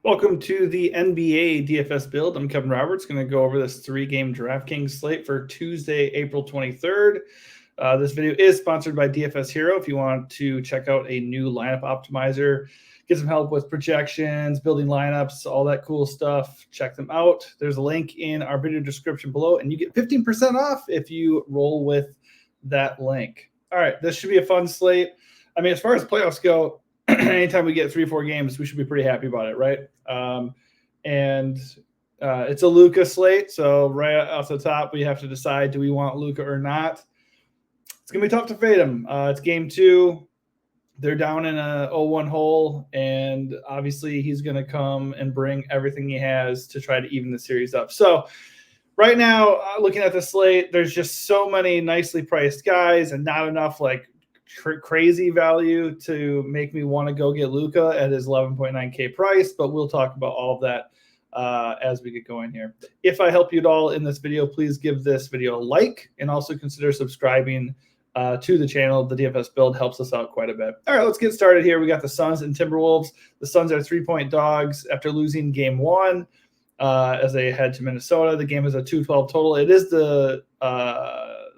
Welcome to the NBA DFS build. I'm Kevin Roberts. Going to go over this 3-game DraftKings slate for Tuesday, April 23rd. This video is sponsored by DFS Hero. If you want to check out a new lineup optimizer, get some help with projections, building lineups, all that cool stuff, check them out. There's a link in our video description below, and you get 15% off if you roll with that link. All right, this should be a fun slate. I mean, as far as playoffs go, anytime we get 3-4 games, we should be pretty happy about it, right? It's a Luka slate, so right off the top, we have to decide, do we want Luka or not? It's going to be tough to fade him. It's game 2. They're down in a 0-1 hole, and obviously he's going to come and bring everything he has to try to even the series up. So right now, looking at the slate, there's just so many nicely priced guys and not enough like crazy value to make me want to go get Luka at his 11.9K price, but we'll talk about all of that as we get going here. If I help you at all in this video, please give this video a like and also consider subscribing to the channel. The DFS build helps us out quite a bit. All right, let's get started here. We got the Suns and Timberwolves. The Suns are 3-point dogs after losing game 1 as they head to Minnesota. The game is a 212 total. It is the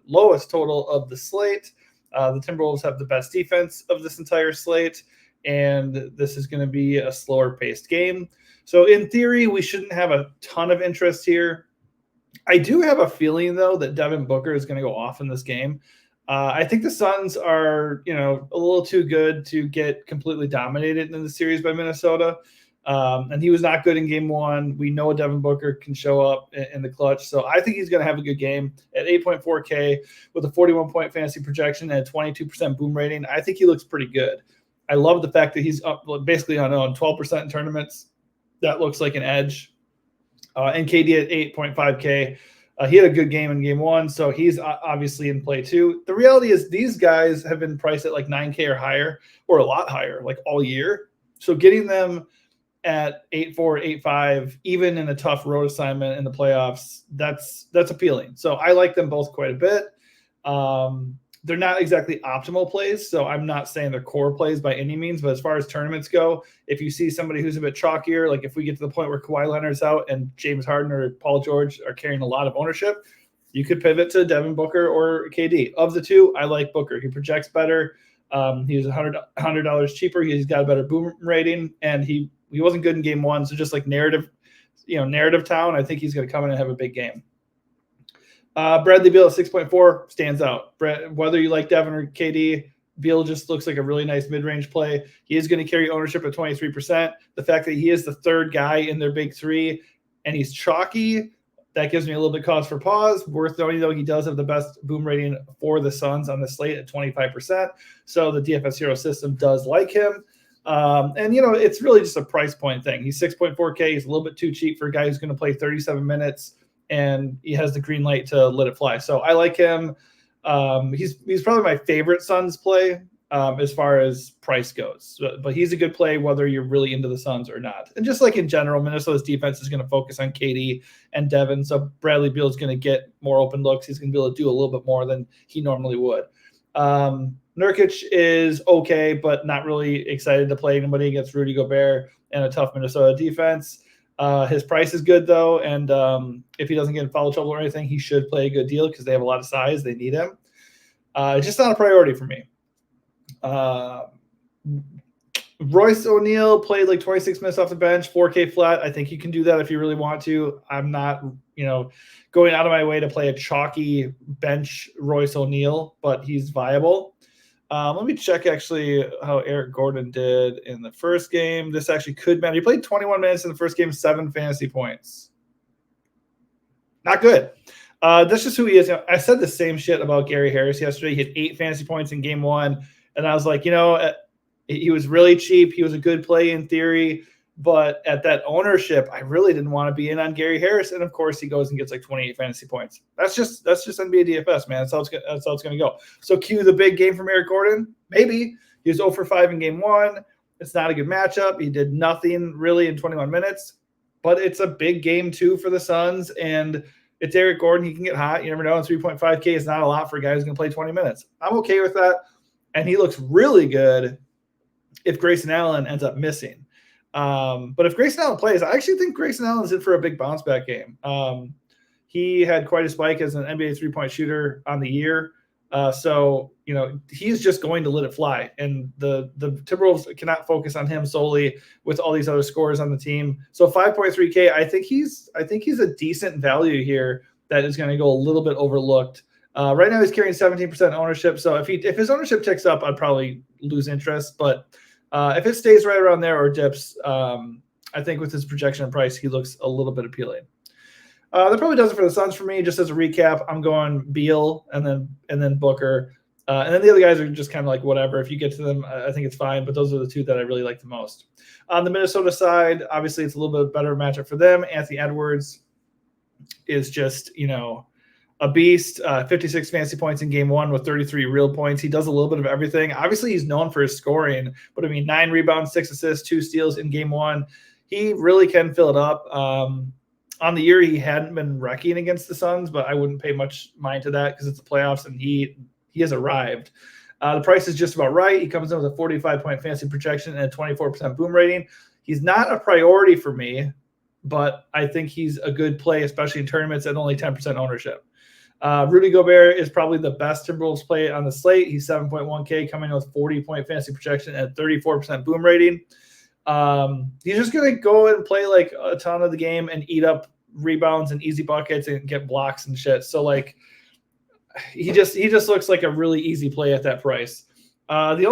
lowest total of the slate. The Timberwolves have the best defense of this entire slate, and this is going to be a slower-paced game. So in theory, we shouldn't have a ton of interest here. I do have a feeling, though, that Devin Booker is going to go off in this game. I think the Suns are, a little too good to get completely dominated in the series by Minnesota. And he was not good in game 1. We know Devin Booker can show up in the clutch. So I think he's going to have a good game at 8.4K with a 41-point fantasy projection and a 22% boom rating. I think he looks pretty good. I love the fact that he's up basically on 12% in tournaments. That looks like an edge. And KD at 8.5K. He had a good game in game 1, so he's obviously in play too. The reality is these guys have been priced at like 9K or higher, or a lot higher, like all year. So getting them at 8.4, 8.5, even in a tough road assignment in the playoffs, that's appealing. So I like them both quite a bit. They're not exactly optimal plays, so I'm not saying they're core plays by any means, but as far as tournaments go, if you see somebody who's a bit chalkier, like if we get to the point where Kawhi Leonard's out and James Harden or Paul George are carrying a lot of ownership, you could pivot to Devin Booker or KD. Of the two, I like Booker. He projects better. He's $100 cheaper. He's got a better boom rating, and he wasn't good in game 1, so just like narrative town, I think he's going to come in and have a big game. Bradley Beal at 6.4 stands out. Whether you like Devin or KD, Beal just looks like a really nice mid-range play. He is going to carry ownership at 23%. The fact that he is the third guy in their big 3 and he's chalky, that gives me a little bit cause for pause. Worth noting, though, he does have the best boom rating for the Suns on the slate at 25%. So the DFS Hero system does like him. It's really just a price point thing. He's 6.4K. He's a little bit too cheap for a guy who's going to play 37 minutes, and he has the green light to let it fly. So I like him. He's probably my favorite Suns play as far as price goes. But he's a good play whether you're really into the Suns or not. And just like in general, Minnesota's defense is going to focus on KD and Devin. So Bradley Beal is going to get more open looks. He's going to be able to do a little bit more than he normally would. Nurkic is okay, but not really excited to play anybody against Rudy Gobert and a tough Minnesota defense. His price is good, though, and if he doesn't get in foul trouble or anything, he should play a good deal because they have a lot of size. They need him. It's just not a priority for me. Royce O'Neal played like 26 minutes off the bench, 4K flat. I think you can do that if you really want to. I'm not, going out of my way to play a chalky bench Royce O'Neal, but he's viable. Let me check actually how Eric Gordon did in the first game. This actually could matter. He played 21 minutes in the first game, 7 fantasy points. Not good. That's just who he is. I said the same shit about Gary Harris yesterday. He had 8 fantasy points in game 1. And I was like, he was really cheap. He was a good play in theory. But at that ownership, I really didn't want to be in on Gary Harris. And, of course, he goes and gets like 28 fantasy points. That's just NBA DFS, man. That's how it's going to go. So cue the big game from Eric Gordon. Maybe. He was 0 for 5 in game 1. It's not a good matchup. He did nothing really in 21 minutes. But it's a big game, too, for the Suns. And it's Eric Gordon. He can get hot. You never know. And 3.5K is not a lot for a guy who's going to play 20 minutes. I'm okay with that. And he looks really good if Grayson Allen ends up missing. But if Grayson Allen plays, I actually think Grayson Allen's in for a big bounce back game. He had quite a spike as an NBA 3-point shooter on the year. So, he's just going to let it fly. And the Timberwolves cannot focus on him solely with all these other scores on the team. So 5.3K, I think he's a decent value here that is going to go a little bit overlooked. Right now he's carrying 17% ownership. So if his ownership ticks up, I'd probably lose interest. But if it stays right around there or dips, I think with his projection and price, he looks a little bit appealing. That probably does it for the Suns for me. Just as a recap, I'm going Beal and then Booker. And then the other guys are just kind of like whatever. If you get to them, I think it's fine. But those are the two that I really like the most. On the Minnesota side, obviously it's a little bit better matchup for them. Anthony Edwards is just, a beast. 56 fantasy points in game 1 with 33 real points. He does a little bit of everything. Obviously, he's known for his scoring. But, 9 rebounds, 6 assists, 2 steals in game 1. He really can fill it up. On the year, he hadn't been wrecking against the Suns, but I wouldn't pay much mind to that because it's the playoffs and he has arrived. The price is just about right. He comes in with a 45-point fantasy projection and a 24% boom rating. He's not a priority for me, but I think he's a good play, especially in tournaments at only 10% ownership. Rudy Gobert is probably the best Timberwolves play on the slate. He's 7.1K, coming in with 40-point fantasy projection and 34% boom rating. He's just going to go and play like a ton of the game and eat up rebounds and easy buckets and get blocks and shit. So like he just looks like a really easy play at that price. The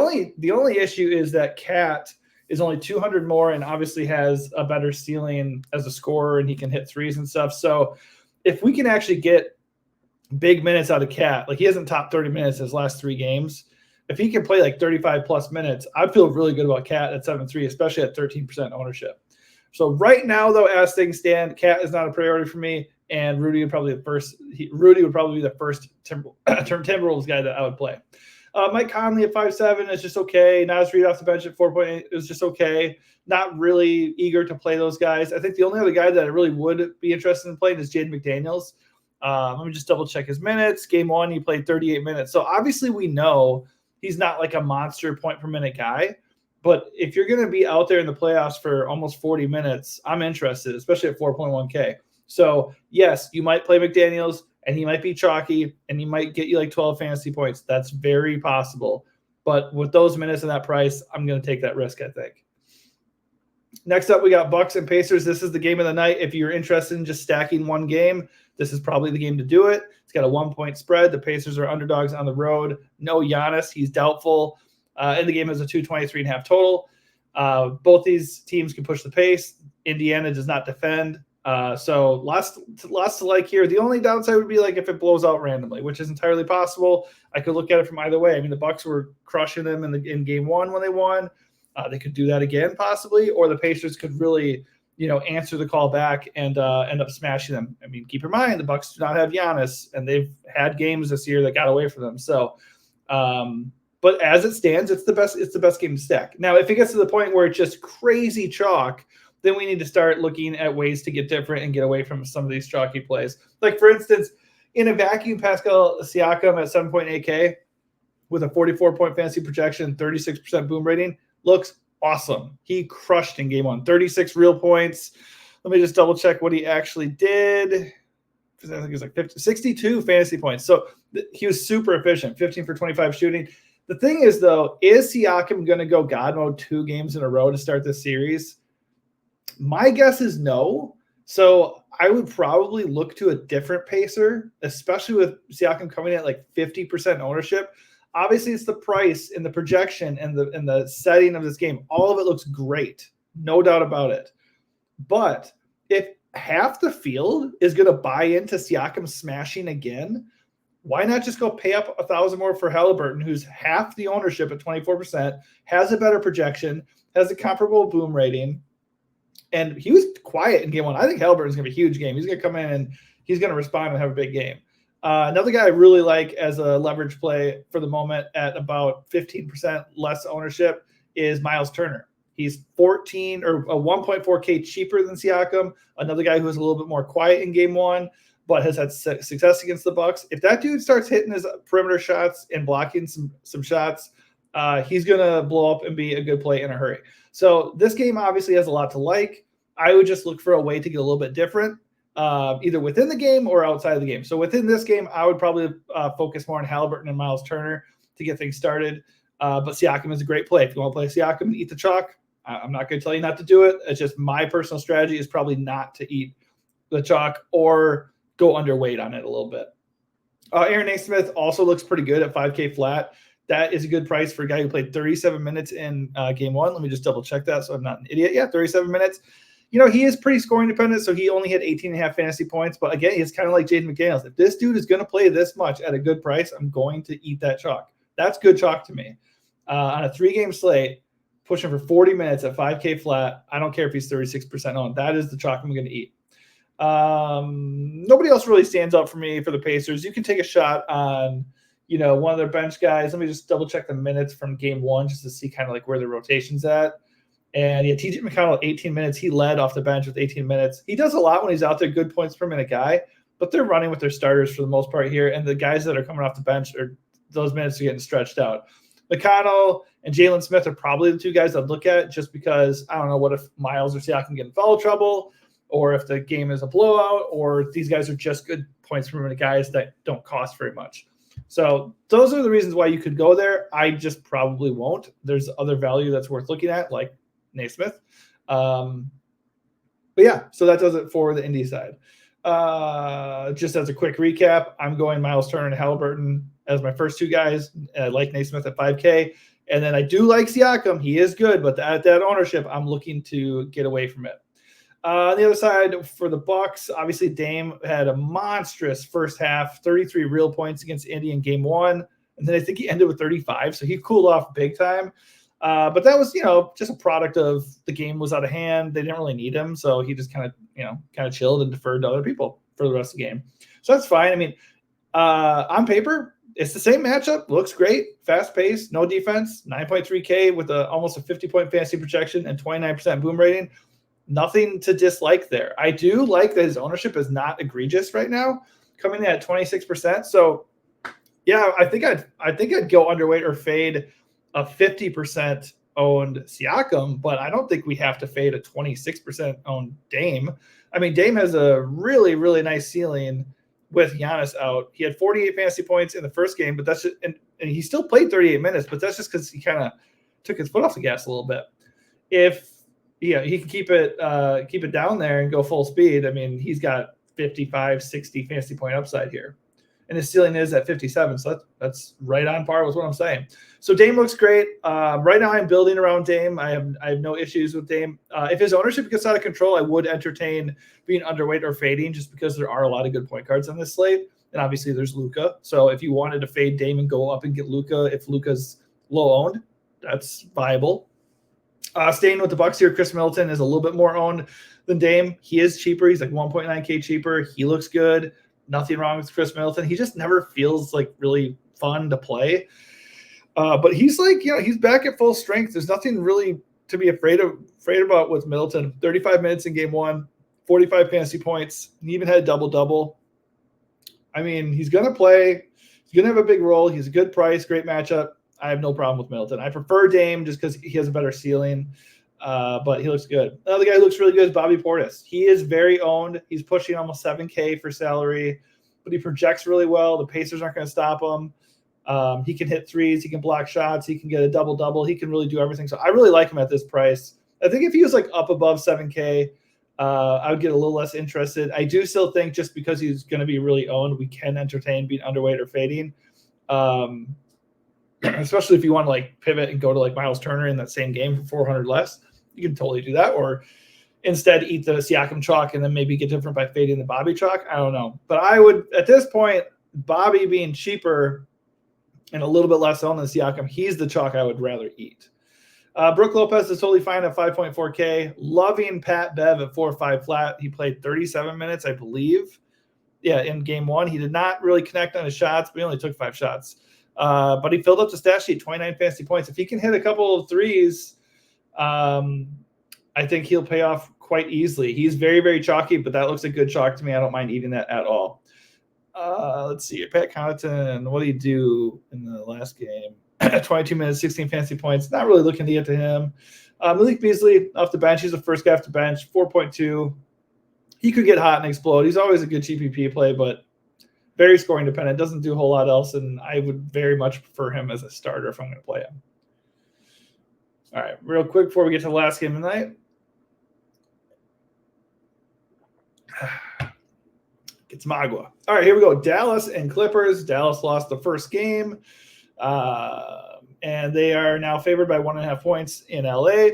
only issue is that Cat is only 200 more and obviously has a better ceiling as a scorer and he can hit threes and stuff. So if we can actually get big minutes out of Cat, like he hasn't topped 30 minutes his last 3 games. If he can play like 35 plus minutes, I feel really good about Cat at 7.3, especially at 13% ownership. So right now, though, as things stand, Cat is not a priority for me, and Rudy would probably be the first Timberwolves guy that I would play. Mike Conley at 5.7 is just okay. Naz Reid off the bench at 4.8 is just okay. Not really eager to play those guys. I think the only other guy that I really would be interested in playing is Jaden McDaniels. Let me just double check his minutes. Game 1, he played 38 minutes. So obviously we know he's not like a monster point per minute guy. But if you're going to be out there in the playoffs for almost 40 minutes, I'm interested, especially at 4.1K. So, yes, you might play McDaniels, and he might be chalky, and he might get you like 12 fantasy points. That's very possible. But with those minutes and that price, I'm going to take that risk, I think. Next up, we got Bucks and Pacers. This is the game of the night. If you're interested in just stacking one game, this is probably the game to do it. It's got a 1-point spread. The Pacers are underdogs on the road. No Giannis. He's doubtful. And the game has a 223.5 total. Both these teams can push the pace. Indiana does not defend. So lots to like here. The only downside would be like if it blows out randomly, which is entirely possible. I could look at it from either way. I mean, the Bucks were crushing them in game 1 when they won. They could do that again possibly, or the Pacers could really, answer the call back and end up smashing them. I mean, keep in mind the Bucks do not have Giannis, and they've had games this year that got away from them. So, but as it stands, it's the best game to stack. Now, if it gets to the point where it's just crazy chalk, then we need to start looking at ways to get different and get away from some of these chalky plays. Like, for instance, in a vacuum, Pascal Siakam at 7.8K with a 44-point fantasy projection, 36% boom rating, looks awesome. He crushed in game 1. 36 real points. Let me just double check what he actually did. I think it was like 62 fantasy points. So he was super efficient, 15 for 25 shooting. The thing is, though, is Siakam going to go God mode 2 games in a row to start this series? My guess is no. So I would probably look to a different pacer, especially with Siakam coming in at like 50% ownership. Obviously, it's the price and the projection and the setting of this game. All of it looks great. No doubt about it. But if half the field is going to buy into Siakam smashing again, why not just go pay up 1,000 more for Halliburton, who's half the ownership at 24%, has a better projection, has a comparable boom rating, and he was quiet in game 1. I think Halliburton's going to be a huge game. He's going to come in and he's going to respond and have a big game. Another guy I really like as a leverage play for the moment at about 15% less ownership is Miles Turner. He's 14 or a 1.4K cheaper than Siakam. Another guy who was a little bit more quiet in game 1, but has had success against the Bucks. If that dude starts hitting his perimeter shots and blocking some shots, he's going to blow up and be a good play in a hurry. So this game obviously has a lot to like. I would just look for a way to get a little bit different, either within the game or outside of the game. So within this game, I would probably focus more on Halliburton and Miles Turner to get things started. But Siakam is a great play. If you want to play Siakam and eat the chalk, I'm not going to tell you not to do it. It's just my personal strategy is probably not to eat the chalk or go underweight on it a little bit. Aaron Naismith also looks pretty good at 5K flat. That is a good price for a guy who played 37 minutes in game one. Let me just double check that so I'm not an idiot. Yeah, 37 minutes. He is pretty scoring dependent, so he only had 18.5 fantasy points. But again, he's kind of like Jaden McDaniels. If this dude is going to play this much at a good price, I'm going to eat that chalk. That's good chalk to me. On a 3-game slate, pushing for 40 minutes at 5K flat, I don't care if he's 36% on. That is the chalk I'm going to eat. Nobody else really stands out for me for the Pacers. You can take a shot on, one of their bench guys. Let me just double check the minutes from game one just to see kind of like where the rotation's at. And yeah, TJ McConnell, 18 minutes. He led off the bench with 18 minutes. He does a lot when he's out there, good points per minute guy, but they're running with their starters for the most part here. And the guys that are coming off the bench, those minutes are getting stretched out. McConnell and Jalen Smith are probably the two guys I'd look at just because I don't know what if Miles or Siakam get in foul trouble, or if the game is a blowout, or these guys are just good points per minute guys that don't cost very much. So those are the reasons why you could go there. I just probably won't. There's other value that's worth looking at, like Naismith. But yeah, so that does it for the Indy side. Just as a quick recap, I'm going Miles Turner and Halliburton as my first two guys. I like Naismith at 5K. And then I do like Siakam. He is good, but at that ownership, I'm looking to get away from it. On the other side, for the Bucks, obviously Dame had a monstrous first half, 33 real points against Indy in game one. And then I think he ended with 35. So he cooled off big time. But that was, just a product of the game was out of hand. They didn't really need him. So he just kind of chilled and deferred to other people for the rest of the game. So that's fine. I mean, on paper, it's the same matchup. Looks great. Fast pace, no defense, 9.3K with almost a 50-point fantasy projection and 29% boom rating. Nothing to dislike there. I do like that his ownership is not egregious right now, coming in at 26%. So yeah, I think I'd go underweight or fade a 50% owned Siakam, but I don't think we have to fade a 26% owned Dame. I mean, Dame has a really, really nice ceiling with Giannis out. He had 48 fantasy points in the first game, but that's just, and he still played 38 minutes, but that's just because he kind of took his foot off the gas a little bit. If he can keep it down there and go full speed, I mean, he's got 55, 60 fantasy point upside here. And his ceiling is at 57. So that's right on par with what I'm saying. So Dame looks great. Right now I'm building around Dame. I have no issues with Dame. If his ownership gets out of control, I would entertain being underweight or fading just because there are a lot of good point guards on this slate. And obviously there's Luka. So if you wanted to fade Dame and go up and get Luka, if Luka's low owned, that's viable. Staying with the Bucks here, Chris Middleton is a little bit more owned than Dame. He is cheaper. He's like 1.9K cheaper. He looks good. Nothing wrong with Chris Middleton. He just never feels like really fun to play. But he's like, he's back at full strength. There's nothing really to be afraid about with Middleton. 35 minutes in game one, 45 fantasy points. He even had a double-double. I mean, he's going to play. He's going to have a big role. He's a good price, great matchup. I have no problem with Middleton. I prefer Dame just because he has a better ceiling, but he looks good. Another guy who looks really good is Bobby Portis. He is very owned. He's pushing almost 7K for salary, but he projects really well. The Pacers aren't going to stop him. He can hit threes. He can block shots. He can get a double-double. He can really do everything. So I really like him at this price. I think if he was like up above 7K, I would get a little less interested. I do still think just because he's going to be really owned, we can entertain being underweight or fading. Especially if you want to like pivot and go to like Miles Turner in that same game for 400 less, you can totally do that. Or instead eat the Siakam chalk and then maybe get different by fading the Bobby chalk. I don't know. But I would, at this point, Bobby being cheaper and a little bit less owned than Siakam, he's the chalk I would rather eat. Brook Lopez is totally fine at 5.4K. Loving Pat Bev at 4.5 flat. He played 37 minutes, I believe. Yeah, in game one. He did not really connect on his shots, but he only took 5 shots. But he filled up the stat sheet, 29 fantasy points. If he can hit a couple of threes, I think he'll pay off quite easily. He's very, very chalky, but that looks a good chalk to me. I don't mind eating that at all. Let's see. Pat Connaughton, what did he do in the last game? 22 minutes, 16 fantasy points. Not really looking to get to him. Malik Beasley off the bench. He's the first guy off the bench, 4.2. He could get hot and explode. He's always a good GPP play, but very scoring dependent. Doesn't do a whole lot else, and I would very much prefer him as a starter if I'm going to play him. All right, real quick before we get to the last game of the night. Get some agua. All right, here we go. Dallas and Clippers. Dallas lost the first game, and they are now favored by 1.5 points in LA.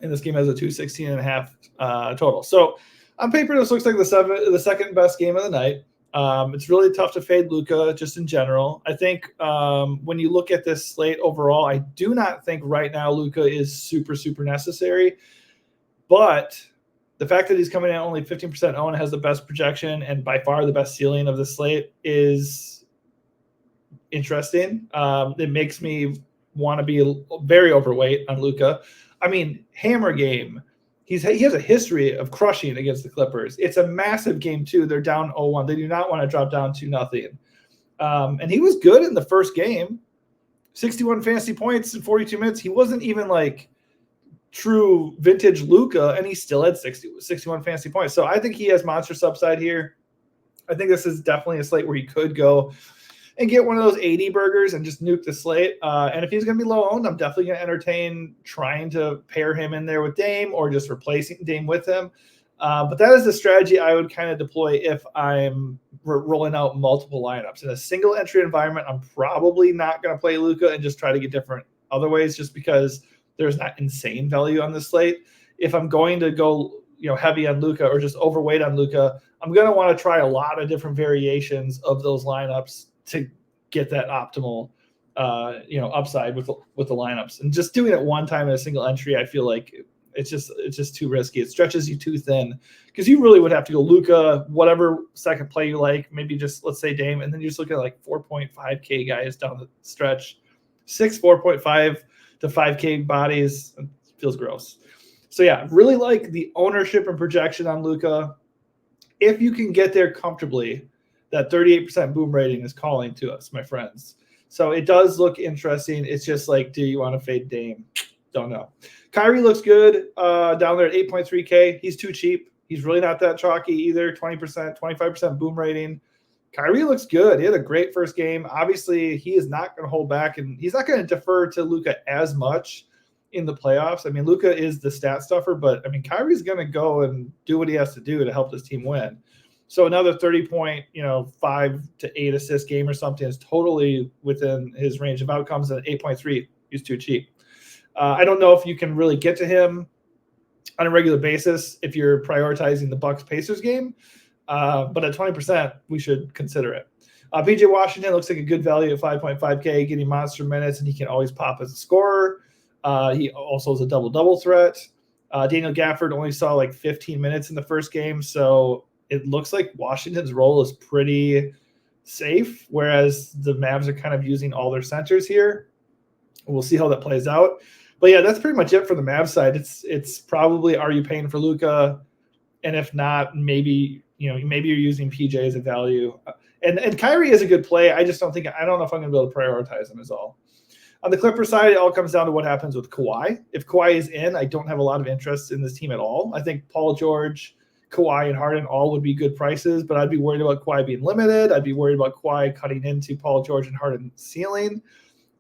And this game has a 216.5 total. So on paper, this looks like the second best game of the night. It's really tough to fade Luka just in general. I think when you look at this slate overall, I do not think right now Luka is super, super necessary. But the fact that he's coming in only 15% owned, has the best projection and by far the best ceiling of the slate is interesting. It makes me want to be very overweight on Luka. I mean, hammer game. He has a history of crushing against the Clippers. It's a massive game, too. They're down 0-1. They do not want to drop down 2-0. And he was good in the first game. 61 fantasy points in 42 minutes. He wasn't even like true vintage Luka, and he still had 61 fantasy points. So I think he has monster upside here. I think this is definitely a slate where he could go and get one of those 80 burgers and just nuke the slate. And if he's going to be low owned, I'm definitely going to entertain trying to pair him in there with Dame or just replacing Dame with him. But that is the strategy I would kind of deploy if I'm rolling out multiple lineups. In a single entry environment, I'm probably not going to play Luka and just try to get different other ways just because there's not insane value on this slate. If I'm going to go heavy on Luka or just overweight on Luka, I'm going to want to try a lot of different variations of those lineups to get that optimal, upside with the lineups. And just doing it one time in a single entry, I feel like it's just too risky. It stretches you too thin because you really would have to go Luka, whatever second play you like, maybe just let's say Dame, and then you just look at like 4.5K guys down the stretch, 4.5 to 5K bodies. It feels gross. So yeah, really like the ownership and projection on Luka. If you can get there comfortably, that 38% boom rating is calling to us, my friends. So it does look interesting. It's just like, do you want to fade Dame? Don't know. Kyrie looks good down there at 8.3K. He's too cheap. He's really not that chalky either. 20%, 25% boom rating. Kyrie looks good. He had a great first game. Obviously, he is not going to hold back, and he's not going to defer to Luka as much in the playoffs. I mean, Luka is the stat stuffer, but I mean, Kyrie's going to go and do what he has to do to help this team win. So another 30-point, 5 to 8 assist game or something is totally within his range of outcomes. At 8.3, he's too cheap. I don't know if you can really get to him on a regular basis if you're prioritizing the Bucks-Pacers game. But at 20%, we should consider it. PJ Washington looks like a good value at 5.5K, getting monster minutes, and he can always pop as a scorer. He also is a double-double threat. Daniel Gafford only saw like 15 minutes in the first game, so it looks like Washington's role is pretty safe, whereas the Mavs are kind of using all their centers here. We'll see how that plays out. But yeah, that's pretty much it for the Mavs side. It's probably, are you paying for Luka? And if not, maybe you're using PJ as a value. And Kyrie is a good play. I don't know if I'm going to be able to prioritize him is all. On the Clippers side, it all comes down to what happens with Kawhi. If Kawhi is in, I don't have a lot of interest in this team at all. I think Paul George, Kawhi, and Harden all would be good prices, but I'd be worried about Kawhi being limited. I'd be worried about Kawhi cutting into Paul George and Harden's ceiling.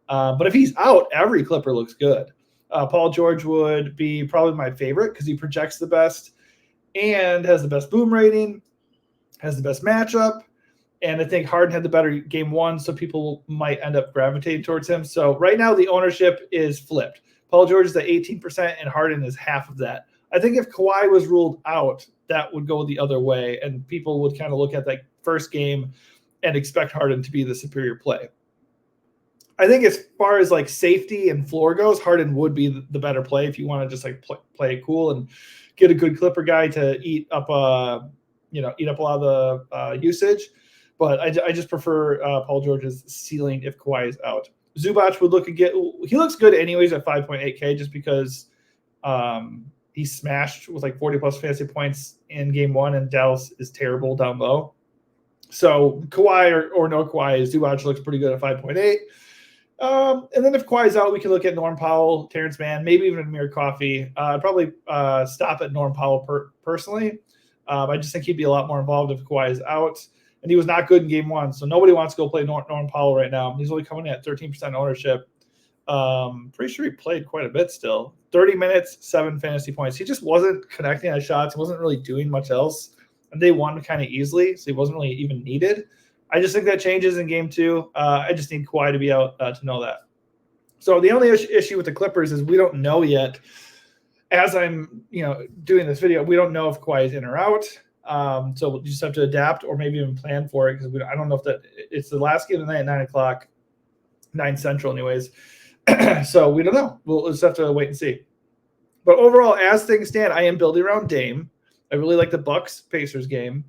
But if he's out, every Clipper looks good. Paul George would be probably my favorite because he projects the best and has the best boom rating, has the best matchup. And I think Harden had the better game one, so people might end up gravitating towards him. So right now the ownership is flipped. Paul George is at 18% and Harden is half of that. I think if Kawhi was ruled out, that would go the other way, and people would kind of look at that first game and expect Harden to be the superior play. I think as far as like safety and floor goes, Harden would be the better play if you want to just like play it cool and get a good Clipper guy to eat up a lot of the usage. But I just prefer Paul George's ceiling if Kawhi is out. Zubac would he looks good anyways at 5.8K just because he smashed with like 40 plus fantasy points in game one, and Dallas is terrible down low. So Kawhi or no Kawhi, Zubac looks pretty good at 5.8. And then if Kawhi's out, we can look at Norm Powell, Terrence Mann, maybe even Amir Coffey. I'd probably stop at Norm Powell personally. I just think he'd be a lot more involved if Kawhi is out. And he was not good in game one, so nobody wants to go play Norm Powell right now. He's only coming in at 13% ownership. Pretty sure he played quite a bit still. 30 minutes, 7 fantasy points. He just wasn't connecting on shots. He wasn't really doing much else. And they won kind of easily, so he wasn't really even needed. I just think that changes in game 2. I just need Kawhi to be out to know that. So the only issue with the Clippers is we don't know yet. As I'm, doing this video, we don't know if Kawhi is in or out. So we'll just have to adapt or maybe even plan for it because I don't know if it's the last game of the night at 9:00, 9 Central, anyways. So we don't know. We'll just have to wait and see. But overall, as things stand, I am building around Dame. I really like the Bucks-Pacers game.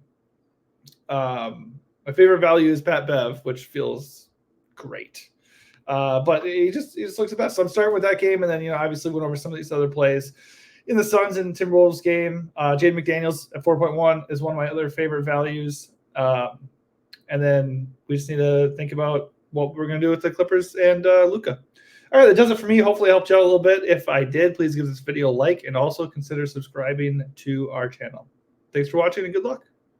My favorite value is Pat Bev, which feels great. But he just looks the best. So I'm starting with that game, and then obviously went over some of these other plays. In the Suns and Timberwolves game, Jaden McDaniels at 4.1 is one of my other favorite values. And then we just need to think about what we're going to do with the Clippers and Luka. All right, that does it for me. Hopefully I helped you out a little bit. If I did, please give this video a like and also consider subscribing to our channel. Thanks for watching and good luck.